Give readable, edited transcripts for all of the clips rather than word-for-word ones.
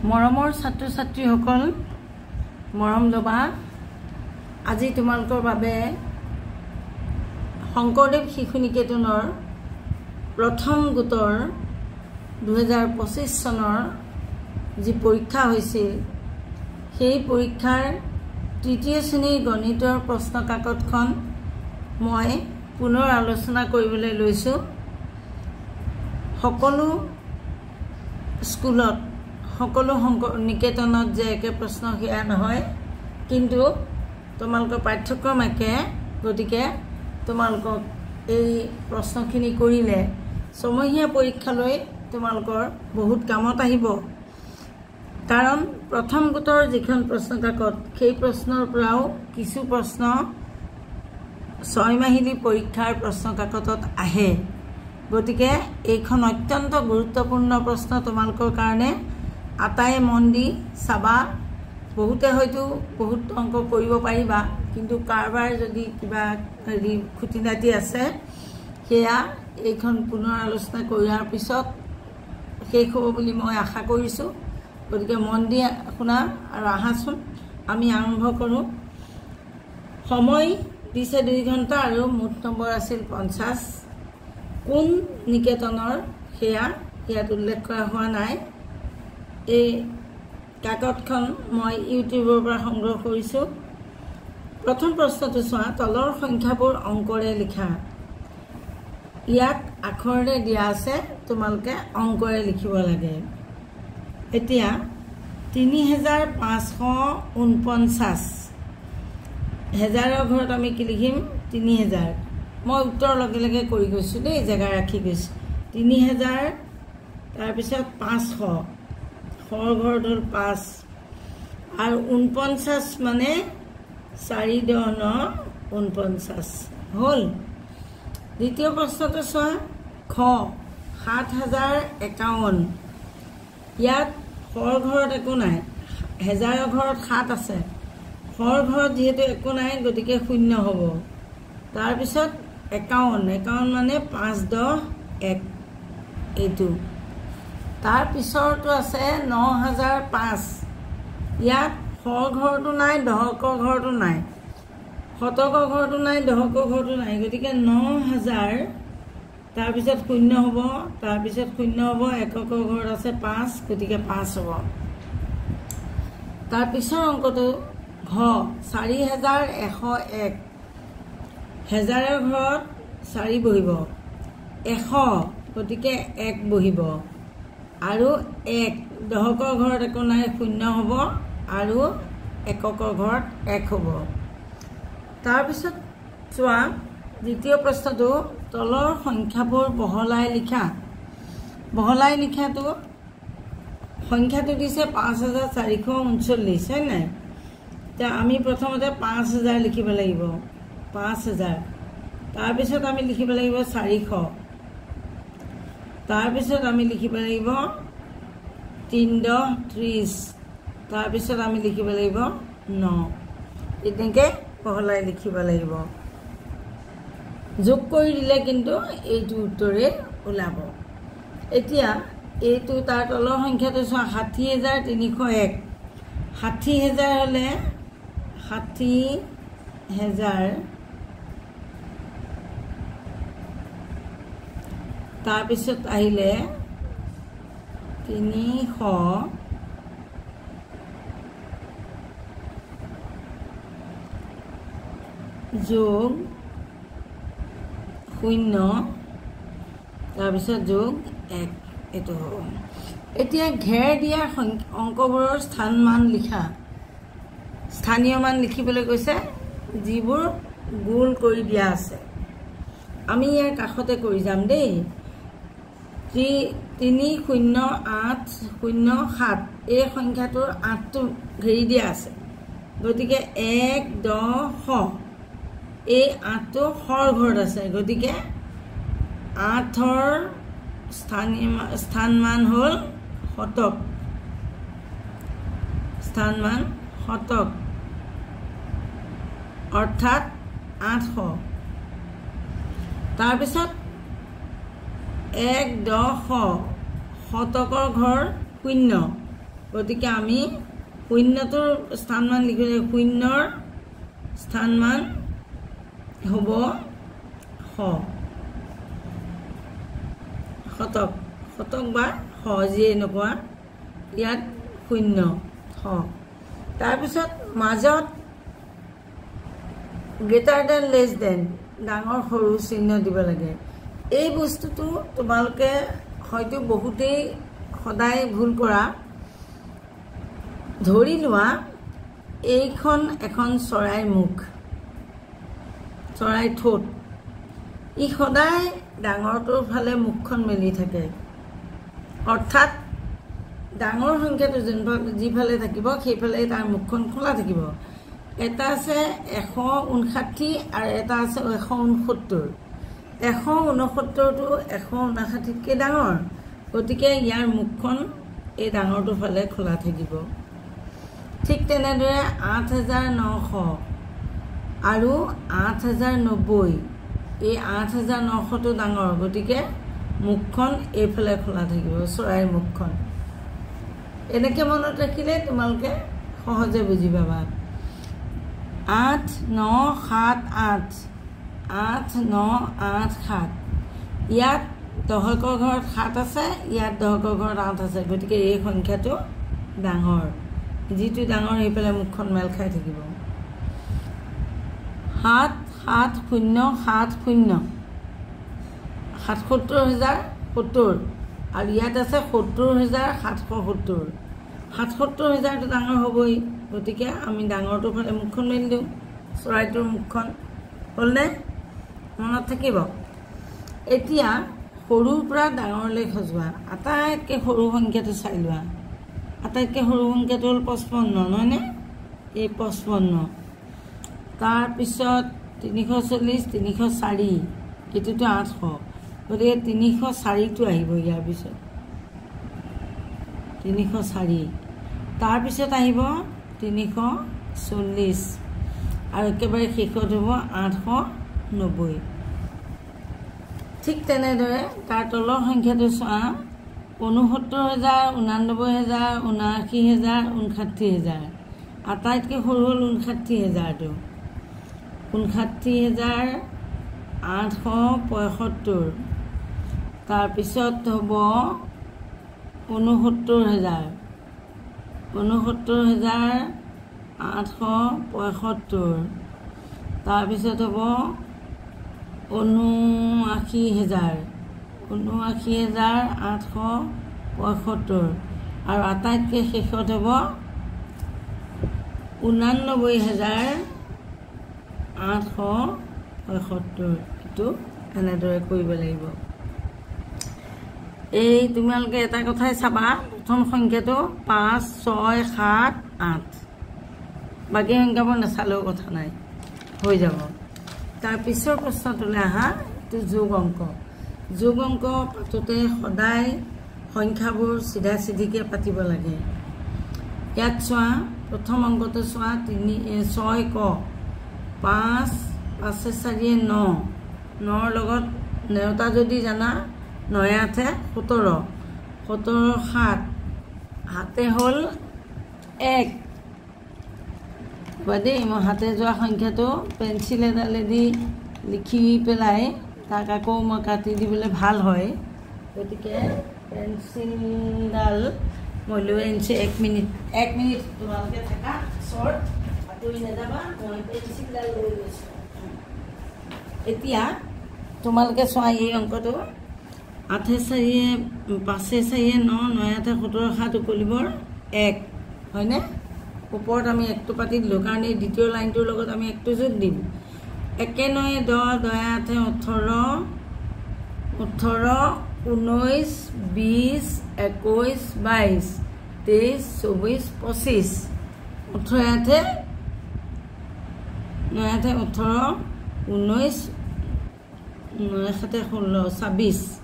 মৰমৰ ছাত্ৰ ছাত্ৰীসকল মৰম লবা আজি তোমালোকৰ বাবে শংকৰদেৱ শিশু নিকেতনৰ প্ৰথম গোটৰ 2025 চনৰ যি পৰীক্ষা হৈছিল সেই পৰীক্ষাৰ তৃতীয় শ্ৰেণীৰ গণিতৰ প্ৰশ্ন কাকতখন মই পুনৰ আলোচনা কৰিবলৈ লৈছো সকলো স্কুলত সকলো নিকেতনত যে একে প্ৰশ্ন হিয়া নহয় কিন্তু তোমালোকৰ পাঠ্যক্ৰম একে গতিকে তোমালোকক এই প্ৰশ্নখিনি কৰিলে সমহীয়া পৰীক্ষালৈ তোমালোকৰ বহুত কামত আহিব কাৰণ প্ৰথম গোটৰ যিখন প্ৰশ্ন কাকত সেই প্ৰশ্নৰ পৰাও কিছু প্ৰশ্ন 6 মাহিলী পৰীক্ষাৰ প্ৰশ্ন কাকতত আহে গতিকে এইখন অত্যন্ত গুৰুত্বপূৰ্ণ প্ৰশ্ন তোমালোকৰ কাৰণে আটাই মন দি চাবা বহুতে হয়তো বহুত অংক কৰিব পাৰিবা কিন্তু কাৰবাৰ যদি কিবা খুঁটিনাটি আছে সেয়া এইখন পুনৰ আলোচনা কৰাৰ পিছত শেষ হ'ব বুলি মই আশা কৰিছোঁ গতিকে মন দি শুনা আৰু আহাচোন আমি আৰম্ভ কৰোঁ সময় দিছে 2 ঘণ্টা আৰু মুঠ নম্বৰ আছিল 50 কোন নিকেতনৰ সেয়া ইয়াত উল্লেখ কৰা হোৱা নাই এই কাকতখন মই ইউটিউবৰ পৰা সংগ্ৰহ কৰিছোঁ প্ৰথম প্ৰশ্নটো চোৱা তলৰ সংখ্যাবোৰ অংকৰে লিখা ইয়াক আখৰেৰে দিয়া আছে তোমালোকে অংকৰে লিখিব লাগে এতিয়া 3549 হেজাৰৰ ঘৰত আমি কি লিখিম 3000 মই উত্তৰ লগে লগে কৰি গৈছোঁ দেই জেগা ৰাখি গৈছোঁ 3000 তাৰপিছত 500 ঘৰ ঘৰত হ'ল 5 আৰু 49 মানে 4 10 49 হ'ল দ্বিতীয় প্ৰশ্নটো চোৱা খ 7051 ইয়াত ঘৰ ঘৰত একো নাই হেজাৰৰ ঘৰত 7 আছে ঘৰ ঘৰত যেহেতু একো নাই গতিকে 0 হ'ব তাৰপিছত 51 মানে 5 10 1 এইটো তাৰ পিছৰটো আছে 9005 ইয়াত ঘৰ ঘৰটো নাই দহকৰ ঘৰটো নাই শতকৰ ঘৰটো নাই দহকৰ ঘৰটো নাই গতিকে 9000 তাৰপিছত 0 হ'ব তাৰপিছত 0 হ'ব এককৰ ঘৰত আছে 5 গতিকে 5 হ'ব তাৰ পিছৰ অংকটো ঘ 4101 হেজাৰৰ ঘৰত 4 বহিব 100 গতিকে 1 বহিব আৰু 1 দহকৰ ঘৰত একো নাই 0 হ'ব আৰু এককৰ ঘৰত 1 হ'ব তাৰপিছত চোৱা দ্বিতীয় প্ৰশ্নটো তলৰ সংখ্যাবোৰ বহলাই লিখাটো সংখ্যাটো দিছে 5439 হয় নাই এতিয়া আমি প্ৰথমতে 5000 লিখিব লাগিব 5000 তাৰপিছত আমি লিখিব লাগিব 400 তাৰপিছত আমি লিখিব লাগিব 330 তাৰপিছত আমি লিখিব লাগিব 9 এনেকৈ বহলাই লিখিব লাগিব যোগ কৰি দিলে কিন্তু এইটো উত্তৰে ওলাব এতিয়া এইটো তাৰ তলৰ সংখ্যাটো চোৱা 60301 60000 হ'লে 60000 তাৰপিছত আহিলে 300 যোগ 0 তাৰপিছত যোগ 1 এইটো হ'ব এতিয়া ঘেৰ দিয়া অংকবোৰৰ স্থান মান লিখা স্থানীয় মান লিখিবলৈ কৈছে যিবোৰ গোল কৰি দিয়া আছে আমি ইয়াৰ কাষতে কৰি যাম দেই 30807 এই সংখ্যাটোৰ 8টো ঘেৰি দিয়া আছে গতিকে 1 10 এই 8টো হৰ ঘৰত আছে গতিকে 8ৰ স্থান মান হ'ল শতক স্থান মান শতক অৰ্থাৎ 800 তাৰপিছত 1 10 শতকৰ ঘৰ 0 গতিকে আমি শূন্যটোৰ স্থানমান লিখিলে শূন্যৰ স্থানমান হ'ব শতক শতক বা যিয়ে নকোৱা ইয়াত শূন্য তাৰপিছত মাজত গ্ৰেটাৰ দেন লেছ দেন ডাঙৰ সৰু চিহ্ন দিব লাগে এই বস্তুটো তোমালোকে হয়তো বহুতেই সদায় ভুল কৰা ধৰি লোৱা এইখন এখন চৰাইৰ মুখ চৰাই ঠোঁট ই সদায় ডাঙৰটোৰ ফালে মুখখন মেলি থাকে অৰ্থাৎ ডাঙৰ সংখ্যাটো যিফালে থাকিব সেইফালে তাৰ মুখখন খোলা থাকিব এটা আছে 159 আৰু এটা আছে 169 169টো 159তকৈ ডাঙৰ গতিকে ইয়াৰ মুখখন এই ডাঙৰটোৰ ফালে খোলা থাকিব ঠিক তেনেদৰে 8900 আৰু 8090 এই 8900টো ডাঙৰ গতিকে মুখখন এইফালে খোলা থাকিব চৰাইৰ মুখখন এনেকৈ মনত ৰাখিলে তোমালোকে সহজে বুজি পাবা 8978 8987 ইয়াত দহকৰ ঘৰত 7 আছে ইয়াত দহকৰ ঘৰত 8 আছে গতিকে এই সংখ্যাটো ডাঙৰ যিটো ডাঙৰ এইফালে মুখখন মেল খাই থাকিব 7770 77070 আৰু ইয়াত আছে 70770 77000টো ডাঙৰ হ'বই গতিকে আমি ডাঙৰটোৰ ফালে মুখখন মেলি দিওঁ চৰাইটোৰ মুখখন হ'লনে মনত থাকিব এতিয়া সৰুৰ পৰা ডাঙৰলৈ সজোৱা আটাইতকৈ সৰু সংখ্যাটো চাই লোৱা আটাইতকৈ সৰু সংখ্যাটো হ'ল 55 নহয়নে এই 55 তাৰপিছত 340 304 এইটোতো 800 গতিকে 304টো আহিব ইয়াৰ পিছত 304 তাৰপিছত আহিব 340 আৰু একেবাৰে শেষত হ'ব 890 ঠিক তেনেদৰে তাৰ তলৰ সংখ্যাটো চোৱা 69000 89000 79000 59000 আটাইতকৈ সৰু হ'ল 59000টো 59875 তাৰপিছত হ'ব 69000 69875 তাৰপিছত হ'ব 79000 79875 আৰু আটাইতকৈ শেষত হ'ব 89875 এইটো এনেদৰে কৰিব লাগিব এই তোমালোকে এটা কথাই চাবা প্ৰথম সংখ্যাটো 5 6 7 8 বাকী সংখ্যাবোৰ নাচালেও কথা নাই হৈ যাব তাৰ পিছৰ প্ৰশ্নটোলৈ আহা এইটো যোগ অংক পাতোতে সদায় সংখ্যাবোৰ চিধা চিধিকৈ পাতিব লাগে ইয়াত চোৱা প্ৰথম অংকটো চোৱা 6 ক 5 5 4 9 9ৰ লগত নেওতা যদি জানা 9 8 17 17 7 হাতে হ'ল 1 বাদে মই হাতে যোৱা সংখ্যাটো পেঞ্চিল এডালেদি লিখি পেলাই তাক আকৌ মই কাটি দিবলৈ ভাল হয় গতিকে পেঞ্চিলডাল মই লৈ আনিছোঁ 1 মিনিট তোমালোকে থাকা শ্বৰ্ট আঁতৰি নাযাবা মই পেঞ্চিলডাল লৈ গৈছোঁ এতিয়া তোমালোকে চোৱা এই অংকটো 8 4 5 4 9 9 8 17 7 উকলিবৰ 1 হয়নে ওপৰত আমি 1টো পাতি দিলোঁ কাৰণ এই দ্বিতীয় লাইনটোৰ লগত আমি 1টো যোগ দিম 1 9 10 10 8 18 19 20 21 22 23 24 25 18 9 8 18 19 9 7 16 26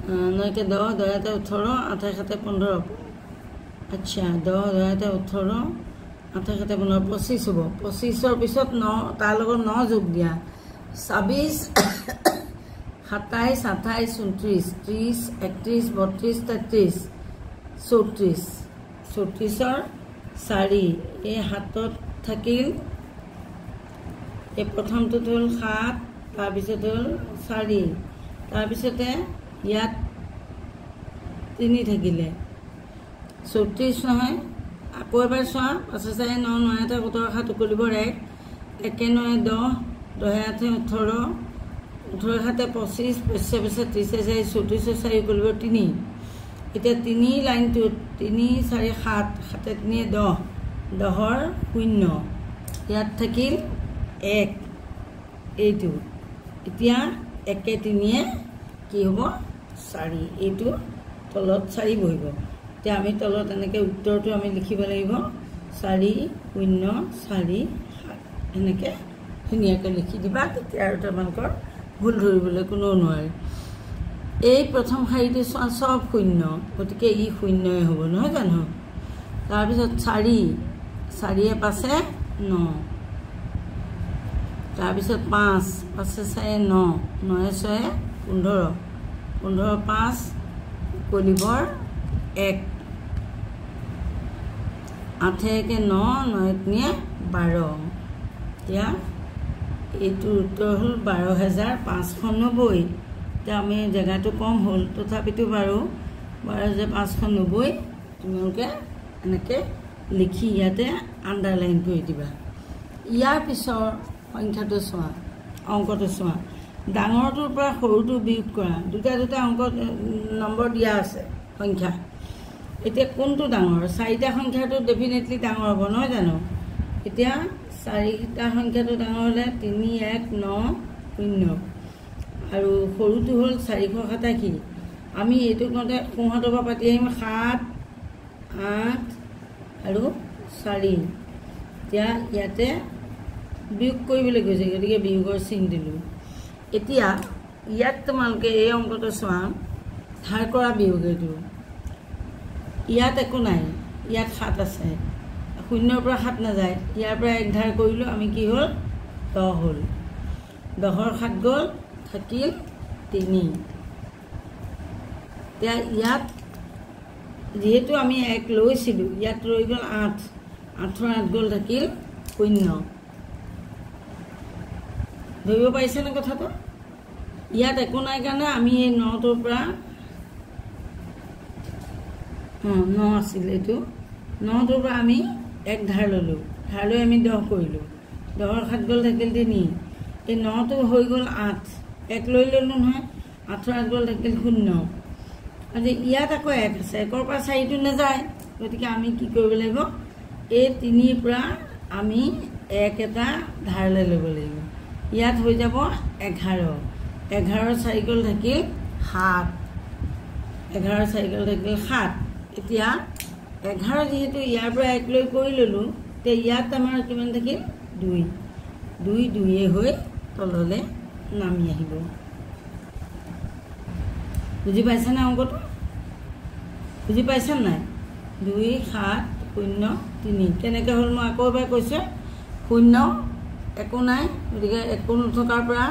9 10 10 18 8 7 15 আচ্ছা 10 10 18 8 7 15 25 হ'ব 25ৰ পিছত 9 তাৰ লগত 9 যোগ দিয়া 26 27 28 29 30 31 32 33 34 34 4 এই হাতত থাকিল এই প্ৰথমটো হ'ল 7 তাৰ পিছত হ'ল 4 তাৰ পিছতে ইয়াত 3 থাকিলে 34 নহয় আকৌ এবাৰ চোৱা 5 4 9 9 এটা 17 7 উকলিবৰ 1 1 9 10 10 8 18 18 7 25 25 30 34 4 উকলিবৰ 3 এতিয়া 3 লাইনটো 3 4 7 7 3 10 10ৰ 0 ইয়াত থাকিল 1 এইটো এতিয়া 1 3 কি হ'ব 4 এইটো তলত 4 বহিব এতিয়া আমি তলত এনেকৈ উত্তৰটো আমি লিখিব লাগিব 4 0 4 7 এনেকৈ ধুনীয়াকৈ লিখি দিবা তেতিয়া আৰু তোমালোকৰ ভুল ধৰিবলৈ কোনো নোৱাৰে এই প্ৰথম শাৰীটো সব 0 গতিকে ই 0ই হ'ব নহয় জানো তাৰ পিছত 4 4 পাছে 9 তাৰ পিছত 5 5 4 9 9 6 15 15 5 কলিবৰ 1 8 1 9 9 3 12 এতিয়া এইটোৰ উত্তৰ হ'ল 12590 এতিয়া আমি জেগাটো কম হ'ল তথাপিতো বাৰু 12590 তোমালোকে এনেকৈ লিখি ইয়াতে আণ্ডাৰলাইন কৰি দিবা ইয়াৰ পিছৰ সংখ্যাটো চোৱা অংকটো চোৱা ডাঙৰটোৰ পৰা সৰুটো বিয়োগ কৰা দুটা অংক নম্বৰ দিয়া আছে সংখ্যা এতিয়া কোনটো ডাঙৰ 4টা সংখ্যাটো ডেফিনেটলি ডাঙৰ হ'ব নহয় জানো এতিয়া 4টা সংখ্যাটো ডাঙৰ হ'লে 3 1 9 0 আৰু সৰুটো হ'ল 487 আমি এইটো কওঁতে সোঁহাতৰ পৰা পাতি আহিম 7 8 আৰু 4 এতিয়া ইয়াতে বিয়োগ কৰিবলৈ গৈছে গতিকে বিয়োগৰ চিন দিলোঁ এতিয়া ইয়াত তোমালোকে এই অংকটো চোৱা ধাৰ কৰা বিয়োগ এইটো ইয়াত একো নাই ইয়াত 7 আছে 0ৰ পৰা 7 নাযায় ইয়াৰ পৰা 1 ধাৰ কৰিলোঁ আমি কি হ'ল 10 হ'ল 10ৰ 7 গ'ল থাকিল 3 এতিয়া ইয়াত যেহেতু আমি 1 লৈছিলোঁ ইয়াত ৰৈ গ'ল 8 8ৰ 8 গ'ল থাকিল 0 ধৰিব পাৰিছেনে কথাটো ইয়াত একো নাই কাৰণে আমি এই 9টোৰ পৰা 9 আছিল এইটো 9টোৰ পৰা আমি 1 ধাৰ ল'লোঁ ধাৰ লৈ আমি 10 কৰিলোঁ 10ৰ 7 গ'ল থাকিল 3 এই 9টো হৈ গ'ল 8 1 লৈ ল'লোঁ নহয় 8ৰ 8 গ'ল থাকিল 0 আজি ইয়াত আকৌ 1 আছে 1ৰ পৰা 4টো নাযায় গতিকে আমি কি কৰিব লাগিব এই 3ৰ পৰা আমি 1 এটা ধাৰ লৈ ল'ব লাগিব ইয়াত হৈ যাব 11 11ৰ 4 গ'ল থাকিল 7 11ৰ 4 গ'ল থাকিল 7 এতিয়া 11 যেহেতু ইয়াৰ পৰা 1 লৈ কৰি ল'লোঁ তে ইয়াত আমাৰ কিমান থাকিল 2 2 2 হৈ তললৈ নামি আহিব বুজি পাইছানে অংকটো বুজি পাইছা নাই 2 7 0 3 কেনেকৈ হ'ল মই আকৌ এবাৰ কৈছোঁ 0 একো নাই গতিকে একো নথকাৰ পৰা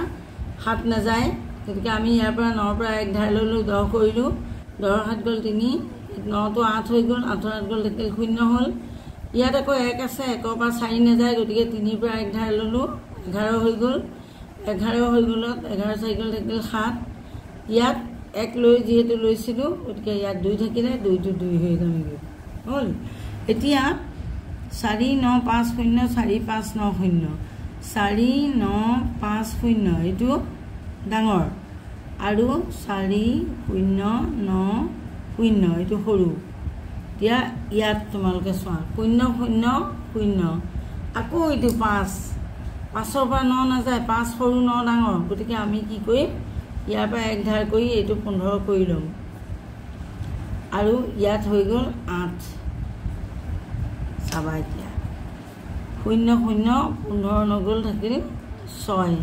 7 নাযায় গতিকে আমি ইয়াৰ পৰা 9ৰ পৰা 1 ধাৰ ল'লোঁ 10 কৰিলোঁ 10ৰ 7 গ'ল 3 9টো 8 হৈ গ'ল 8ৰ 8 গ'ল থাকিল 0 হ'ল ইয়াত আকৌ 1 আছে 1ৰ পৰা 4 নাযায় গতিকে 3ৰ পৰা 1 ধাৰ ল'লোঁ 11 হৈ গ'ল 11 হৈ গ'লত 11 4 গ'ল থাকিল 7 ইয়াত 1 লৈ যেহেতু লৈছিলোঁ গতিকে ইয়াত 2 থাকিলে 2টো 2 হৈ নামি গ'ল হ'ল এতিয়া 4 9 5 0 4 5 9 0 4 9 5 0 এইটো ডাঙৰ আৰু 4 0 9 0 এইটো সৰু এতিয়া ইয়াত তোমালোকে চোৱা 0 0 0 আকৌ এইটো 5 5ৰ পৰা 9 নাযায় 5 সৰু 9 ডাঙৰ গতিকে আমি কি কৰিম ইয়াৰ পৰা 1 ধাৰ কৰি এইটো 15 কৰি ল'ম আৰু ইয়াত হৈ গ'ল 8 চাবা এতিয়া 0 0 15 নগ'ল থাকিল 6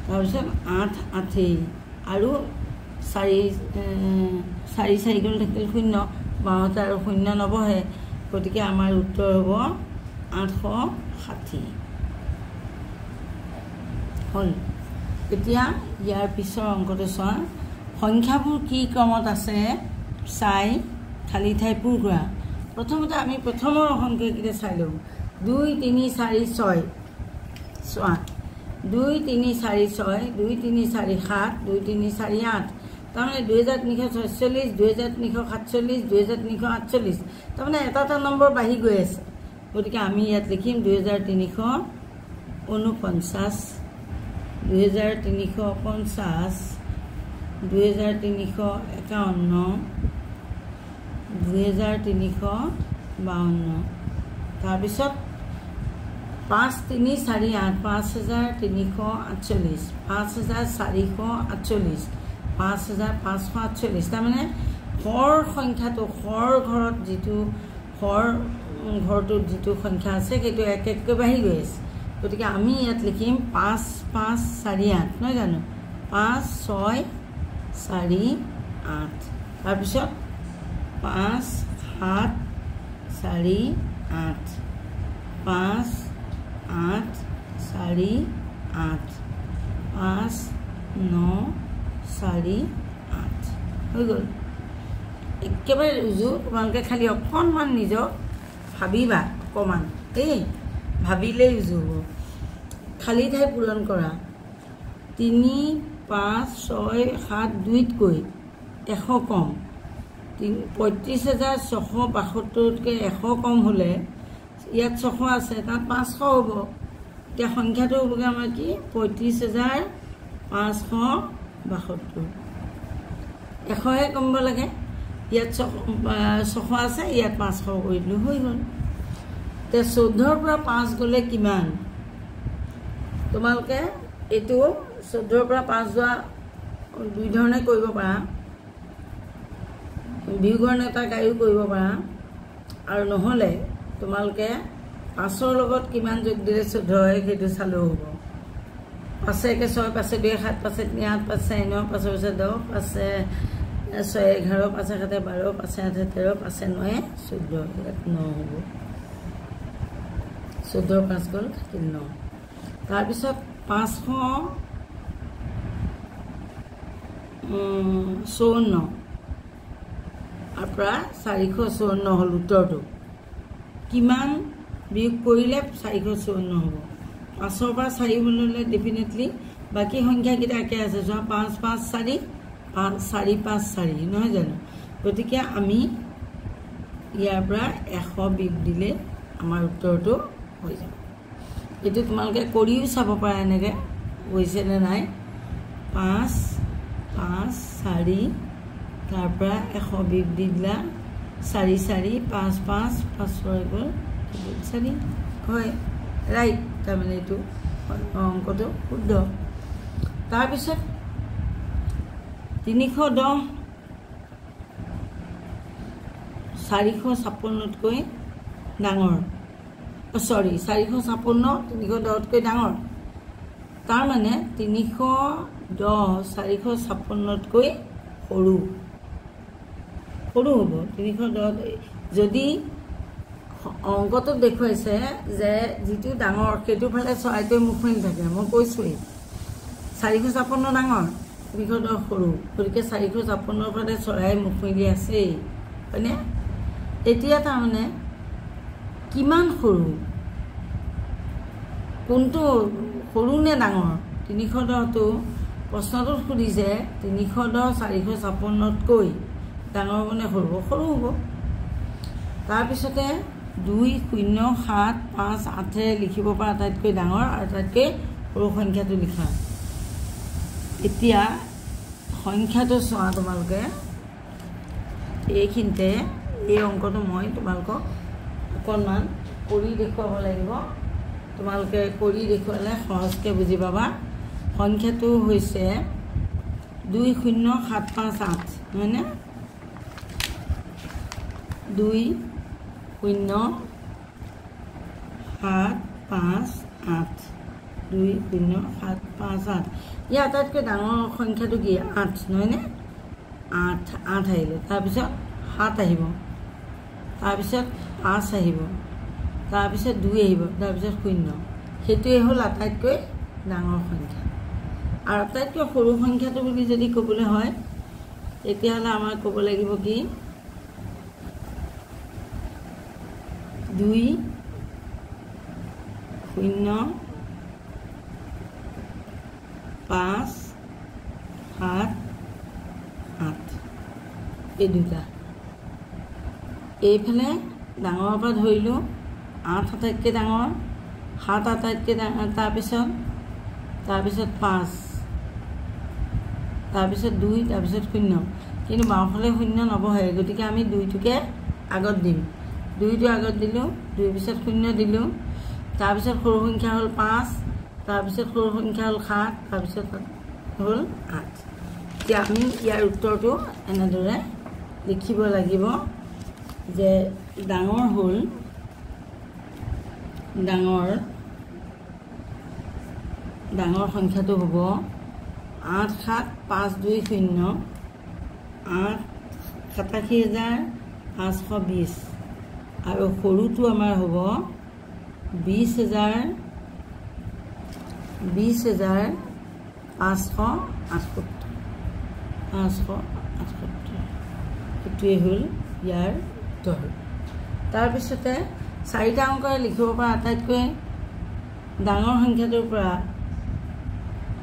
তাৰপিছত 8 8 আৰু 4 4 গ'ল থাকিল 0 বাওঁতে আৰু 0 নবহে গতিকে আমাৰ উত্তৰ হ'ব 860 হ'ল এতিয়া ইয়াৰ পিছৰ অংকটো চোৱা সংখ্যাবোৰ কি ক্ৰমত আছে চাই খালী ঠাই পূৰ কৰা প্ৰথমতে আমি প্ৰথমৰ সংখ্যাকেইটা চাই লওঁ 2 3 4 6 চোৱা 2 3 4 6 2 3 4 7 2 3 4 8 তাৰমানে 2346 2347 2348 তাৰমানে এটা নম্বৰ বাঢ়ি গৈ আছে গতিকে আমি ইয়াত লিখিম 2349 2350 2351 2352 তাৰপিছত 5 3 4 8 5348 5448 5548 তাৰমানে হৰ সংখ্যাটো হৰ ঘৰত যিটো হৰ ঘৰটোত যিটো সংখ্যা আছে সেইটো এক এককৈ বাঢ়ি গৈ আছে গতিকে আমি ইয়াত লিখিম 5 5 4 8 নহয় জানো 5 6 4 8 তাৰপিছত 5 7 4 8 5 8 4 8 5 9 4 8 হৈ গ'ল একেবাৰে উজু তোমালোকে খালি অকণমান নিজক ভাবিবা অকণমান দেই ভাবিলেই উজু হ'ব খালী ঠাই পূৰণ কৰা 3 5 6 7 2তকৈ 100 কম 35,672তকৈ 100 কম হ'লে ইয়াত 600 আছে তাত 500 হ'ব এতিয়া সংখ্যাটো হ'বগৈ আমাৰ কি 35,572 100হে কমিব লাগে ইয়াত 600 আছে ইয়াত 500 কৰি দিলোঁ হৈ গ'ল এতিয়া 14ৰ পৰা 5 গ'লে কিমান তোমালোকে এইটো 14ৰ পৰা 5 যোৱা দুই ধৰণে কৰিব পাৰা বিয়োগৰ নেতা গায়ো কৰিব পাৰা আৰু নহ'লে তোমালোকে 5ৰ লগত কিমান যোগ দিলে 14 হয় সেইটো চালেও হ'ব 5 1 6 5 2 7 5 3 8 5 4 9 5 10 5 6 11 5 7 12 5 8 13 5 9 14 ইয়াত 9 হ'ব 14 5 গ'ল থাকিল 9 তাৰপিছত 554 আৰু প্ৰায় 454 হ'ল উত্তৰটো কিমান বিয়োগ কৰিলে 454 হ'ব 5ৰ পৰা 4 হ'লে ডেফিনেটলি বাকী সংখ্যাকেইটা একে আছে যোৱা 5 5 4 4 5 4 নহয় জানো গতিকে আমি ইয়াৰ পৰা 100 বিয়োগ দিলে আমাৰ উত্তৰটো হৈ যাব এইটো তোমালোকে কৰিও চাব পাৰা এনেকৈ হৈছেনে নাই 5 5 4 তাৰ পৰা 100 বিয়োগ দি দিলা 4 4 5 5 5 6 গ'ল 4 হয় ৰাইট তাৰমানে এইটো অংকটো শুদ্ধ তাৰপিছত 310 456তকৈ ডাঙৰ সৰি 456 310তকৈ ডাঙৰ তাৰমানে 310 456তকৈ সৰু সৰু হ'ব 310 যদি অংকটো দেখুৱাইছে যে যিটো ডাঙৰ সেইটো ফালে চৰাইটোৱে মুখ মেলি থাকে মই কৈছোঁৱেই 456 ডাঙৰ 310 সৰু গতিকে 456 ফালে চৰাই মুখ মেলি আছেই হয়নে এতিয়া তাৰমানে কিমান সৰু কোনটো সৰু নে ডাঙৰ 310টো প্ৰশ্নটোত সুধিছে 310 456তকৈ ডাঙৰ মানে সৰু হ'ব তাৰপিছতে 2 0 7 5 8 লিখিব পৰা আটাইতকৈ ডাঙৰ আৰু আটাইতকৈ সৰু সংখ্যাটো লিখা এতিয়া সংখ্যাটো চোৱা তোমালোকে এইখিনিতে এই অংকটো মই তোমালোকক অকণমান কৰি দেখুৱাব লাগিব তোমালোকে কৰি দেখুৱালে সহজকৈ বুজি পাবা সংখ্যাটো হৈছে 2 0 7 5 8 হয়নে 2 0 7 5 8 2 0 7 5 8 ইয়াৰ আটাইতকৈ ডাঙৰ সংখ্যাটো কি 8 নহয়নে 8 আহিলে তাৰপিছত 7 আহিব তাৰপিছত 5 আহিব তাৰপিছত 2 আহিব তাৰপিছত 0 সেইটোৱে হ'ল আটাইতকৈ ডাঙৰ সংখ্যা আৰু আটাইতকৈ সৰু সংখ্যাটো বুলি যদি ক'বলৈ হয় তেতিয়াহ'লে আমাৰ ক'ব লাগিব কি 2 0 5 7 8 এই দুটা এইফালে ডাঙৰৰ পৰা ধৰিলোঁ 8 আটাইতকৈ ডাঙৰ 7 আটাইতকৈ ডাঙৰ তাৰপিছত 5 তাৰপিছত 2 তাৰপিছত 0 কিন্তু বাওঁফালে 0 নবহে গতিকে আমি 2টোকে আগত দিম 2টো আগত দিলোঁ 2 পিছত 0 দিলোঁ তাৰপিছত সৰু সংখ্যা হ'ল 5 তাৰপিছত সৰু সংখ্যা হ'ল 7 তাৰপিছত হ'ল 8 এতিয়া আমি ইয়াৰ উত্তৰটো এনেদৰে লিখিব লাগিব যে ডাঙৰ হ'ল ডাঙৰ সংখ্যাটো হ'ব 87520 8,87,520 আৰু সৰুটো আমাৰ হ'ব 20,578 এইটোৱেই হ'ল ইয়াৰ উত্তৰ তাৰপিছতে 4টা অংকৰে লিখিব পৰা আটাইতকৈ ডাঙৰ সংখ্যাটোৰ পৰা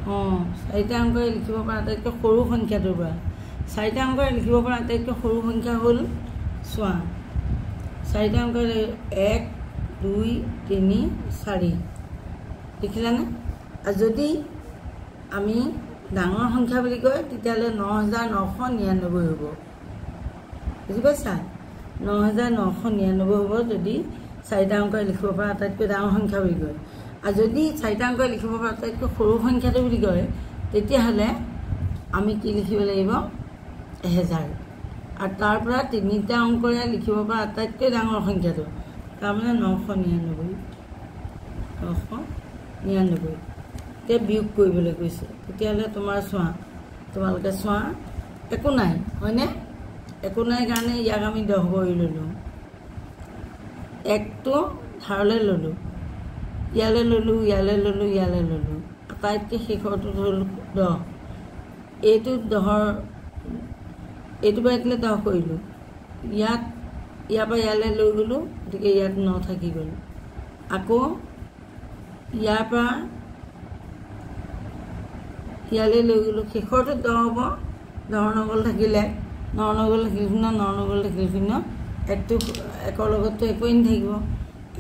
4টা অংকৰে লিখিব পৰা আটাইতকৈ সৰু সংখ্যাটোৰ পৰা 4টা অংকৰে লিখিব পৰা আটাইতকৈ সৰু সংখ্যা হ'ল চোৱা 4টা অংকৰে 1 2 3 4 লিখিলানে আৰু যদি আমি ডাঙৰ সংখ্যা বুলি কয় তেতিয়াহ'লে 9,999 হ'ব বুজি পাইছা 9,999 হ'ব যদি 4টা অংকৰে লিখিব পৰা আটাইতকৈ ডাঙৰ সংখ্যা বুলি কয় আৰু যদি 4টা অংকৰে লিখিব পৰা আটাইতকৈ সৰু সংখ্যাটো বুলি কয় তেতিয়াহ'লে আমি কি লিখিব লাগিব 1000 আৰু তাৰ পৰা 3টা অংকৰে লিখিব পৰা আটাইতকৈ ডাঙৰ সংখ্যাটো তাৰমানে 999 এতিয়া বিয়োগ কৰিবলৈ কৈছে তেতিয়াহ'লে তোমালোকে চোৱা একো নাই হয়নে একো নাই কাৰণে ইয়াক আমি 10 কৰি ল'লোঁ 1টো ধাৰলৈ ল'লোঁ ইয়ালৈ ল'লোঁ আটাইতকৈ শেষৰটো হ'ল 10 এইটো 10ৰ এইটো বাহিৰলৈ 10 কৰিলোঁ ইয়াৰ পৰা ইয়ালৈ লৈ গ'লোঁ গতিকে ইয়াত 9 থাকি গ'ল আকৌ ইয়াৰ পৰা ইয়ালৈ লৈ গ'লোঁ শেষৰটো 10 হ'ব 10 নগল থাকিলে 9 নগল থাকিল 0 1টো 1ৰ লগততো একোৱেই নাথাকিব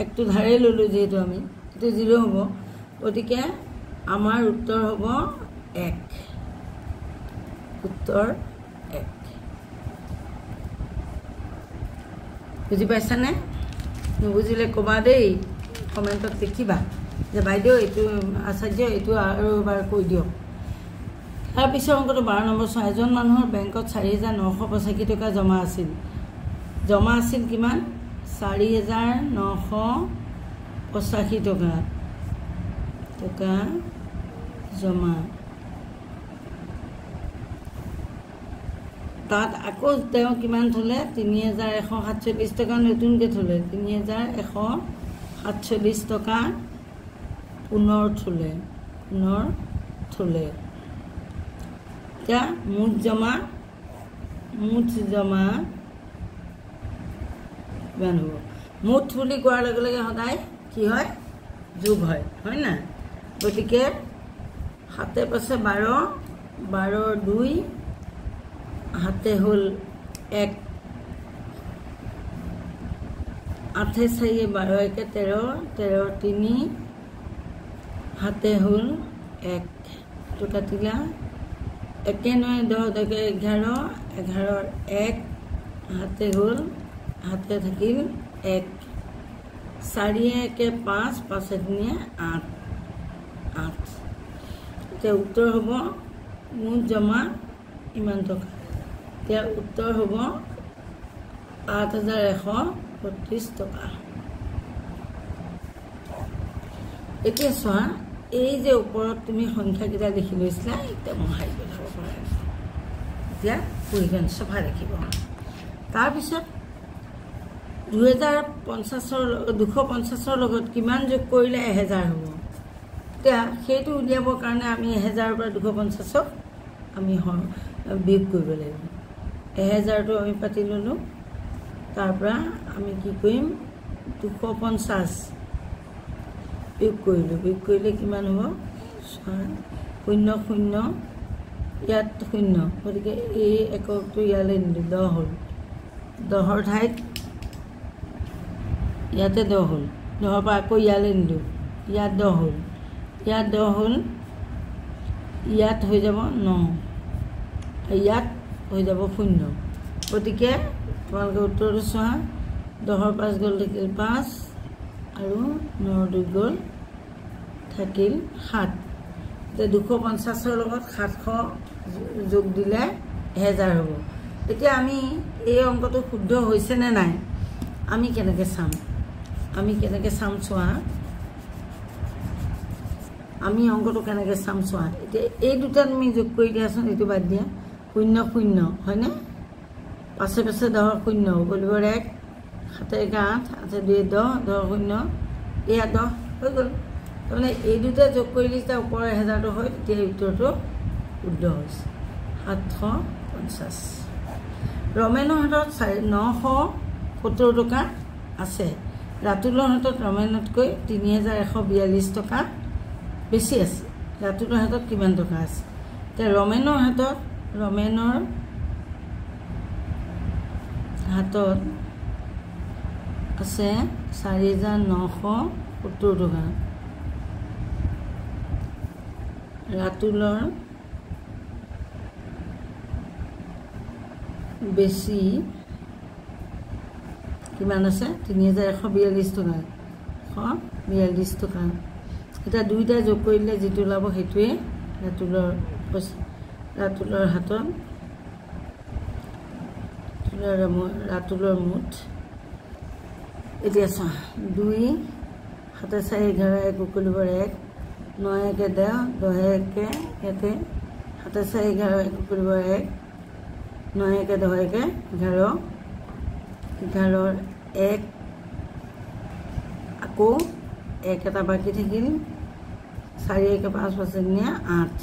1টো ধাৰেই ল'লোঁ যিহেতু আমি এইটো 0 হ'ব গতিকে আমাৰ উত্তৰ হ'ব 1 উত্তৰ 1 বুজি পাইছানে নুবুজিলে ক'বা দেই কমেণ্টত লিখিবা যে বাইদেউ এইটো আচাৰ্য এইটো আৰু এবাৰ কৈ দিয়ক তাৰপিছৰ অংকটো 12 নম্বৰ চোৱা এজন মানুহৰ বেংকত 4,985 টকা জমা আছিল কিমান 4,985 টকা জমা তাত আকৌ তেওঁ কিমান থলে 3,147 টকা নতুনকৈ থলে 3,147 টকা পুনৰ থলে এতিয়া মুঠ জমা কিমান হ'ব মুঠ বুলি কোৱাৰ লগে লগে সদায় কি হয় যোগ হয় না গতিকে 7 5 12 12 2 হাতে হ'ল 1 8 4 12 1 13 13 3 হাতে হ'ল 1 তো কাটিলা 1 9 10 11 11 1 হাতে হ'ল হাতে থাকিল 1 4 1 5 5 3 8 8 এতিয়া উত্তৰ হ'ব মুঠ জমা ইমান টকা এতিয়া উত্তৰ হ'ব 8,132 টকা এতিয়া চোৱা এই যে ওপৰত তুমি সংখ্যাকেইটা লিখি লৈছিলা এতিয়া মোহাৰি পেলাব পাৰা এতিয়া পৰীক্ষণ চফা ৰাখিব তাৰপিছত 250ৰ লগত কিমান যোগ কৰিলে 1000 হ'ব এতিয়া সেইটো উলিয়াবৰ কাৰণে আমি 1000ৰ পৰা 250ক আমি বিয়োগ কৰিব লাগিব 1000টো আমি পাতি ল'লোঁ তাৰ পৰা আমি কি কৰিম 250 বিয়োগ কৰিলোঁ বিয়োগ কৰিলে কিমান হ'ব 0 0 ইয়াত 0 গতিকে এই এককটো ইয়ালৈ নিলোঁ 10 হ'ল 10ৰ ঠাইত ইয়াতে 10 হ'ল 10ৰ পৰা আকৌ ইয়ালৈ নিলোঁ ইয়াত 10 হ'ল ইয়াত 10 হ'ল ইয়াত হৈ যাব 9 ইয়াত হৈ যাব 0 গতিকে তোমালোকে উত্তৰটো চোৱা 10ৰ 5 গ'ল থাকিল 5 আৰু 9ৰ 2 গ'ল থাকিল 7 এতিয়া 250ৰ লগত 700 যোগ দিলে 1000 হ'ব এতিয়া আমি এই অংকটো শুদ্ধ হৈছে নে নাই আমি কেনেকৈ চাম চোৱা আমি অংকটো কেনেকৈ চাম চোৱা এতিয়া এই দুটা তুমি যোগ কৰি দিয়াচোন এইটো বাদ দিয়া 0 0 হয়নে পাছে পাছে 10 0 গলিবৰ 1 7 8 8 2 10 10 0 এয়া 10 হৈ গ'ল তাৰমানে এই দুটা যোগ কৰিলে তাৰ ওপৰৰ 1000টো হয় তেতিয়া উত্তৰটো শুদ্ধ হৈছে 750 ৰমেনৰ হাতত 970 টকা আছে ৰাতুলৰ হাতত ৰমেনতকৈ 3142 টকা বেছি আছে ৰাতুলৰ হাতত কিমান টকা আছে তে ৰমেনৰ হাতত আছে 4970 টকা ৰাতুলৰ বেছি কিমান আছে 3142 টকা 142 টকা এটা দুইটা যোগ কৰিলে যেটো লাভ হেতুৱে ৰাতুলৰ হাতত ৰাতুলৰ মুঠ এতিয়া চা 2 7 4 11 1 কৰিবৰ 1 9 1 10 10 1 ইয়াতে 7 4 11 1 কৰিবৰ 1 9 1 10 1 11 11ৰ 1 আকৌ 1 এটা বাকি থাকিল 4 1 5 5 8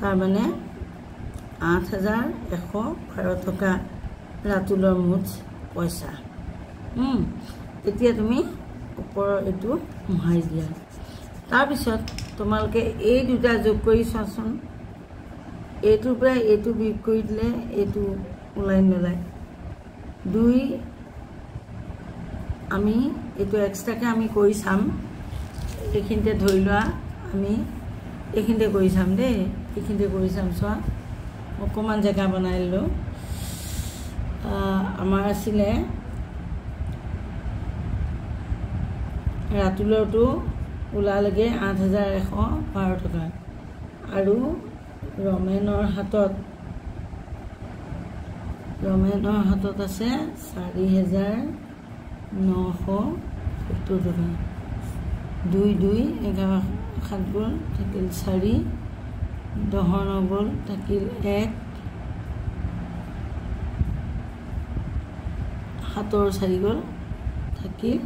তাৰ মানে 8112 টকা ৰাতুলৰ মুঠ পইচা এতিয়া তুমি ওপৰৰ এইটো মুহাই দিয়া তাৰপিছত তোমালোকে এই দুটা যোগ কৰি চোৱাচোন এইটোৰ পৰা এইটো বিয়োগ কৰি দিলে এইটো ওলাই নলাই 2 আমি এইটো এক্সট্ৰাকে আমি কৰি চাম এইখিনিতে ধৰি লোৱা আমি এইখিনিতে কৰি চাম দেই এইখিনিতে কৰি চাম চোৱা অকণমান জেগা বনাই ললোঁ আমাৰ আছিলে ৰাতুলৰটো ওলালেগে 8112 টকা আৰু ৰমেনৰ হাতত আছে 4970 টকা 2 2 11 7 গ'ল থাকিল 4 10 9 গ'ল থাকিল 1 7ৰ 4 গ'ল থাকিল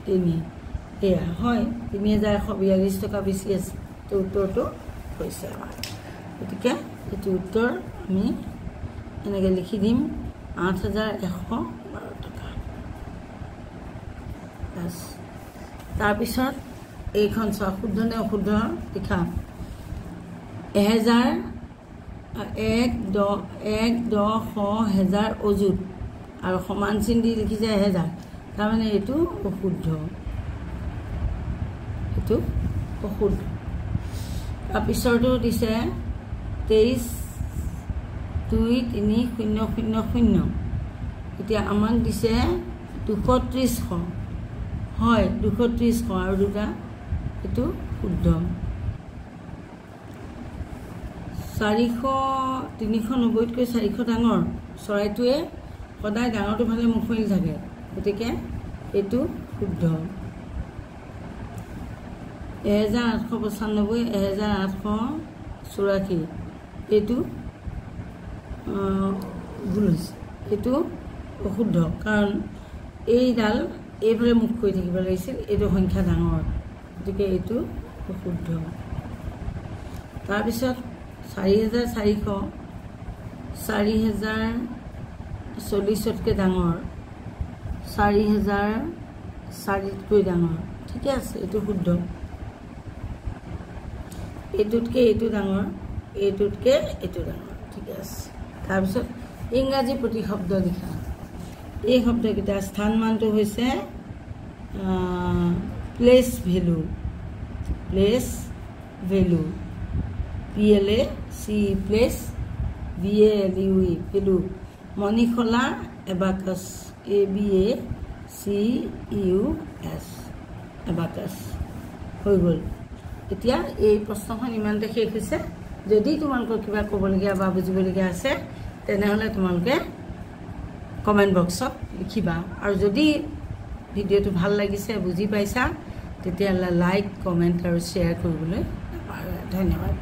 3 এয়া হয় 3142 টকা বেছি আছে তো উত্তৰটো হৈছে আমাৰ গতিকে এইটো উত্তৰ আমি এনেকৈ লিখি দিম 8112 টকা তাৰপিছত এইখন চোৱা শুদ্ধ নে অশুদ্ধ লিখা 1000 1 10 অযুত আৰু সমান চিন দি লিখিছে 1000 তাৰমানে এইটো অশুদ্ধ তাৰপিছতো দিছে 23 2 3 0 0 0 এতিয়া আমাক দিছে 230 হয় 230 আৰু দুটা এইটো শুদ্ধ 390তকৈ 400 ডাঙৰ চৰাইটোৱে সদায় ডাঙৰটো ফালে মুখ মেলি থাকে গতিকে এইটো শুদ্ধ 1895 1884 এইটো ভুল হৈছে এইটো অশুদ্ধ কাৰণ এইডাল এইফালে মুখ কৰি থাকিব লাগিছিল এইটো সংখ্যা ডাঙৰ গতিকে এইটো অশুদ্ধ তাৰপিছত 4400 4040তকৈ ডাঙৰ 4004তকৈ ডাঙৰ ঠিকে আছে এইটো শুদ্ধ এইটোতকৈ এইটো ডাঙৰ এইটোতকৈ এইটো ডাঙৰ ঠিকে আছে তাৰপিছত ইংৰাজী প্ৰতিশব্দ লিখা এই শব্দকেইটা স্থান মানটো হৈছে place value PLACE place VALUE value মণিখলা এবাকাছ ABACUS এবাকাছ হৈ গ'ল এতিয়া এই প্ৰশ্নখন ইমানতে শেষ হৈছে যদি তোমালোকৰ কিবা ক'বলগীয়া বা বুজিবলগীয়া আছে তেনেহ'লে তোমালোকে কমেণ্ট বক্সত লিখিবা আৰু যদি ভিডিঅ'টো ভাল লাগিছে বুজি পাইছা তেতিয়াহ'লে লাইক কমেণ্ট আৰু শ্বেয়াৰ কৰিবলৈ নাপাহৰিবা ধন্যবাদ